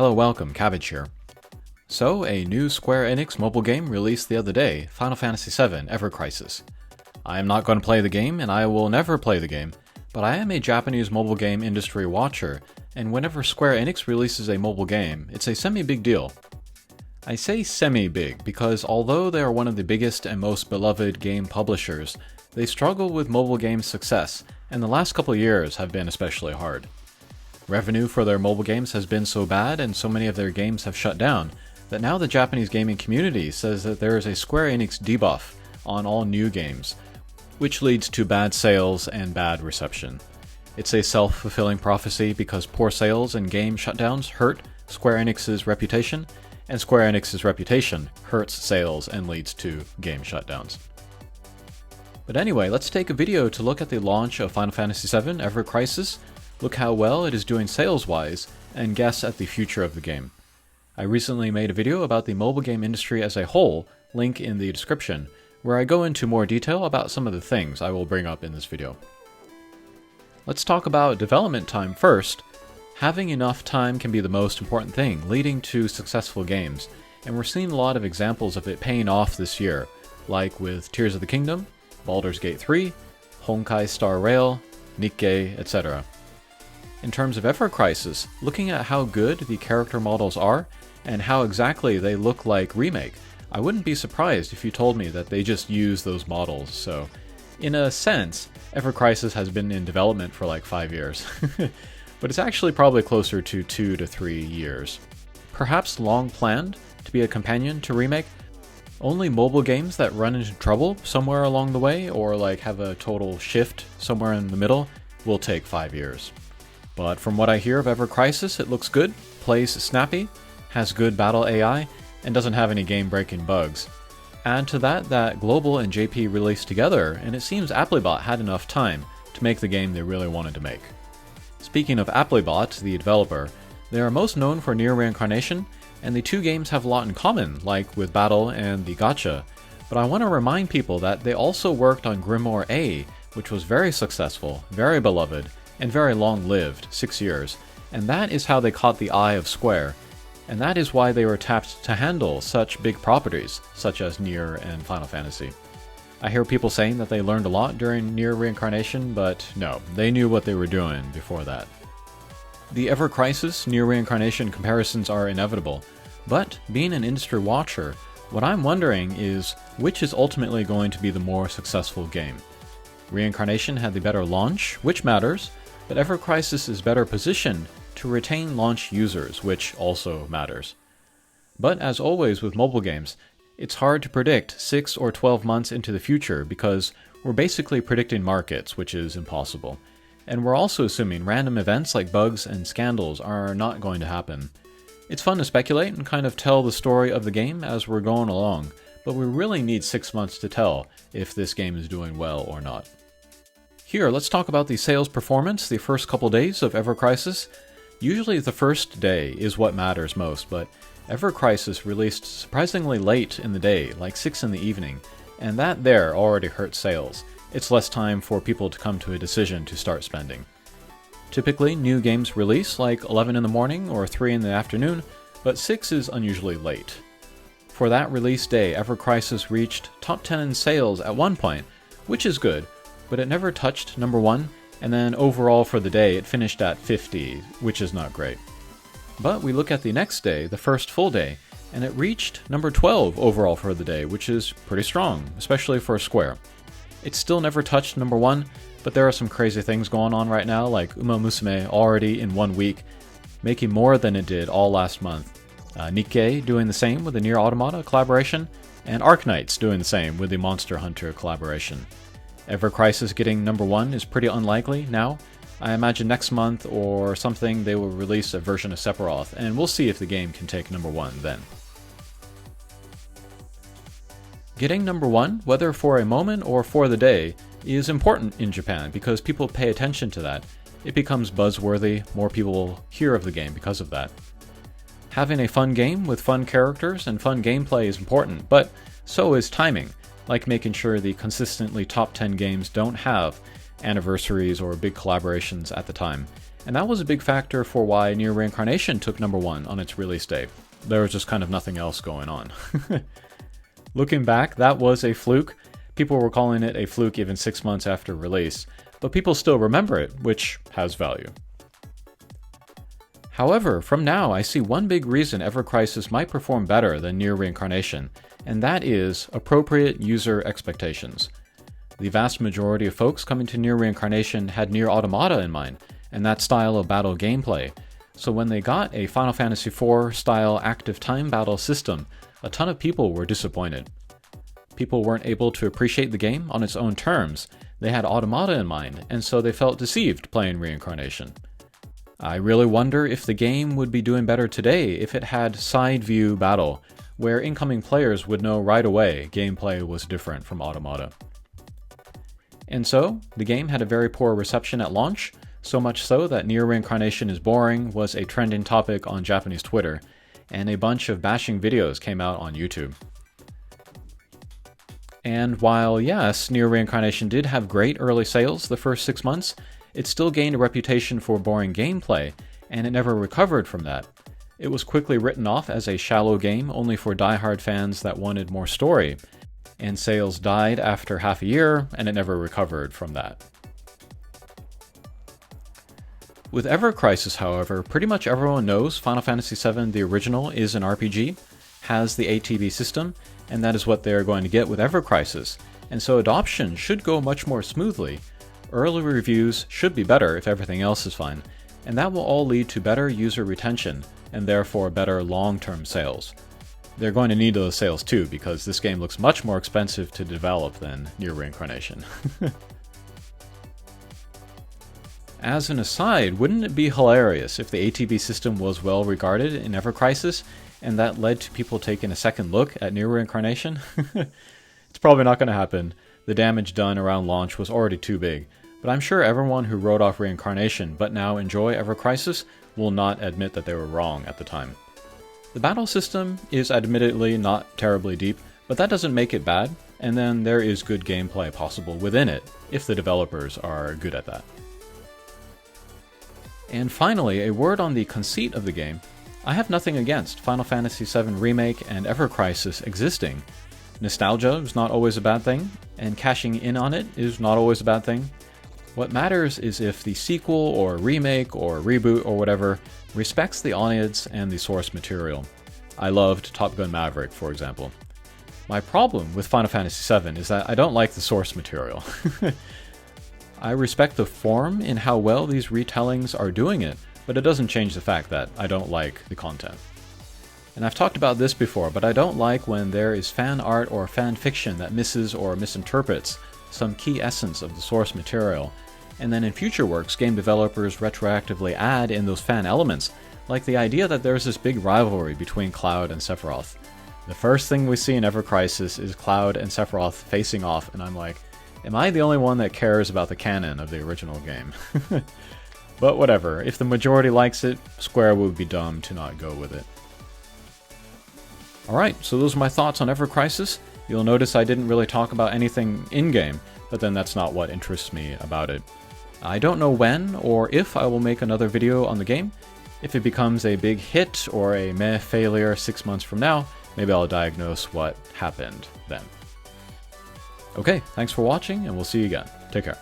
Hello, welcome, Cabbage here. So, a new Square Enix mobile game released the other day, Final Fantasy VII Ever Crisis. I am not going to play the game, and I will never play the game, but I am a Japanese mobile game industry watcher, and whenever Square Enix releases a mobile game, it's a semi-big deal. I say semi-big because although they are one of the biggest and most beloved game publishers, they struggle with mobile game success, and the last couple of years have been especially hard. Revenue for their mobile games has been so bad and so many of their games have shut down that now the Japanese gaming community says that there is a Square Enix debuff on all new games, which leads to bad sales and bad reception. It's a self-fulfilling prophecy because poor sales and game shutdowns hurt Square Enix's reputation, and Square Enix's reputation hurts sales and leads to game shutdowns. But anyway, let's take a video to look at the launch of Final Fantasy VII Ever Crisis, look how well it is doing sales-wise, and guess at the future of the game. I recently made a video about the mobile game industry as a whole, link in the description, where I go into more detail about some of the things I will bring up in this video. Let's talk about development time first. Having enough time can be the most important thing, leading to successful games, and we're seeing a lot of examples of it paying off this year, like with Tears of the Kingdom, Baldur's Gate 3, Honkai Star Rail, Nikke, etc. In terms of Ever Crisis, looking at how good the character models are, and how exactly they look like Remake, I wouldn't be surprised if you told me that they just use those models, so in a sense, Ever Crisis has been in development for like 5 years. But it's actually probably closer to 2 to 3 years. Perhaps long planned to be a companion to Remake. Only mobile games that run into trouble somewhere along the way, or like have a total shift somewhere in the middle, will take 5 years. But from what I hear of Ever Crisis, it looks good, plays snappy, has good battle AI, and doesn't have any game-breaking bugs. Add to that Global and JP released together, and it seems Applebot had enough time to make the game they really wanted to make. Speaking of Applebot, the developer, they are most known for Near Reincarnation, and the two games have a lot in common, like with Battle and the Gacha, but I want to remind people that they also worked on Grimoire A, which was very successful, very beloved, and very long-lived, 6 years, and that is how they caught the eye of Square, and that is why they were tapped to handle such big properties, such as Nier and Final Fantasy. I hear people saying that they learned a lot during Nier Reincarnation, but no, they knew what they were doing before that. The Ever Crisis Nier Reincarnation comparisons are inevitable, but being an industry watcher, what I'm wondering is which is ultimately going to be the more successful game. Reincarnation had the better launch, which matters, but Ever Crisis is better positioned to retain launch users, which also matters. But as always with mobile games, it's hard to predict 6 or 12 months into the future because we're basically predicting markets, which is impossible. And we're also assuming random events like bugs and scandals are not going to happen. It's fun to speculate and kind of tell the story of the game as we're going along, but we really need 6 months to tell if this game is doing well or not. Here, let's talk about the sales performance the first couple days of Ever Crisis. Usually the first day is what matters most, but Ever Crisis released surprisingly late in the day, like 6 in the evening, and that there already hurt sales. It's less time for people to come to a decision to start spending. Typically, new games release like 11 in the morning or 3 in the afternoon, but 6 is unusually late. For that release day, Ever Crisis reached top 10 in sales at one point, which is good, but it never touched number 1, and then overall for the day it finished at 50, which is not great. But we look at the next day, the first full day, and it reached number 12 overall for the day, which is pretty strong, especially for Square. It still never touched number 1, but there are some crazy things going on right now, like Uma Musume already in 1 week, making more than it did all last month. Nikke doing the same with the Nier Automata collaboration, and Arknights doing the same with the Monster Hunter collaboration. Ever Crisis getting number 1 is pretty unlikely now. I imagine next month or something they will release a version of Sephiroth, and we'll see if the game can take number 1 then. Getting number 1, whether for a moment or for the day, is important in Japan because people pay attention to that. It becomes buzzworthy, more people will hear of the game because of that. Having a fun game with fun characters and fun gameplay is important, but so is timing, like making sure the consistently top 10 games don't have anniversaries or big collaborations at the time. and that was a big factor for why Near Reincarnation took #1 on its release day. There was just kind of nothing else going on. Looking back, that was a fluke. People were calling it a fluke even 6 months after release, but people still remember it, which has value. However, from now, I see one big reason Ever Crisis might perform better than Near Reincarnation, and that is appropriate user expectations. The vast majority of folks coming to Near Reincarnation had Nier Automata in mind, and that style of battle gameplay. So when they got a Final Fantasy IV style active time battle system, a ton of people were disappointed. People weren't able to appreciate the game on its own terms. They had Automata in mind, and so they felt deceived playing Reincarnation. I really wonder if the game would be doing better today if it had side view battle, where incoming players would know right away gameplay was different from Automata. And so, the game had a very poor reception at launch, so much so that Near Reincarnation is boring was a trending topic on Japanese Twitter, and a bunch of bashing videos came out on YouTube. And while yes, Near Reincarnation did have great early sales the first 6 months, it still gained a reputation for boring gameplay, and it never recovered from that. It was quickly written off as a shallow game only for die-hard fans that wanted more story, and sales died after half a year, and it never recovered from that. With Ever Crisis, however, pretty much everyone knows Final Fantasy VII the original is an RPG, has the ATB system, and that is what they're going to get with Ever Crisis, and so adoption should go much more smoothly. Early reviews should be better if everything else is fine, and that will all lead to better user retention, and therefore better long-term sales. They're going to need those sales too, because this game looks much more expensive to develop than Near Reincarnation. As an aside, wouldn't it be hilarious if the ATB system was well regarded in Ever Crisis, and that led to people taking a second look at Near Reincarnation? It's probably not going to happen. The damage done around launch was already too big, but I'm sure everyone who wrote off Reincarnation but now enjoy Ever Crisis will not admit that they were wrong at the time. The battle system is admittedly not terribly deep, but that doesn't make it bad, and then there is good gameplay possible within it, if the developers are good at that. And finally, a word on the conceit of the game. I have nothing against Final Fantasy VII Remake and Ever Crisis existing. Nostalgia is not always a bad thing, and cashing in on it is not always a bad thing. What matters is if the sequel or remake or reboot or whatever respects the audience and the source material. I loved Top Gun Maverick, for example. My problem with Final Fantasy VII is that I don't like the source material. I respect the form in how well these retellings are doing it, but it doesn't change the fact that I don't like the content. And I've talked about this before, but I don't like when there is fan art or fan fiction that misses or misinterprets some key essence of the source material, and then in future works game developers retroactively add in those fan elements, like the idea that there's this big rivalry between Cloud and Sephiroth. The first thing we see in Ever Crisis is Cloud and Sephiroth facing off, and I'm like, am I the only one that cares about the canon of the original game? But whatever, if the majority likes it, Square would be dumb to not go with it. Alright, so those are my thoughts on Ever Crisis. You'll notice I didn't really talk about anything in-game, but then that's not what interests me about it. I don't know when or if I will make another video on the game. If it becomes a big hit or a meh failure 6 months from now, maybe I'll diagnose what happened then. Okay, thanks for watching, and we'll see you again. Take care.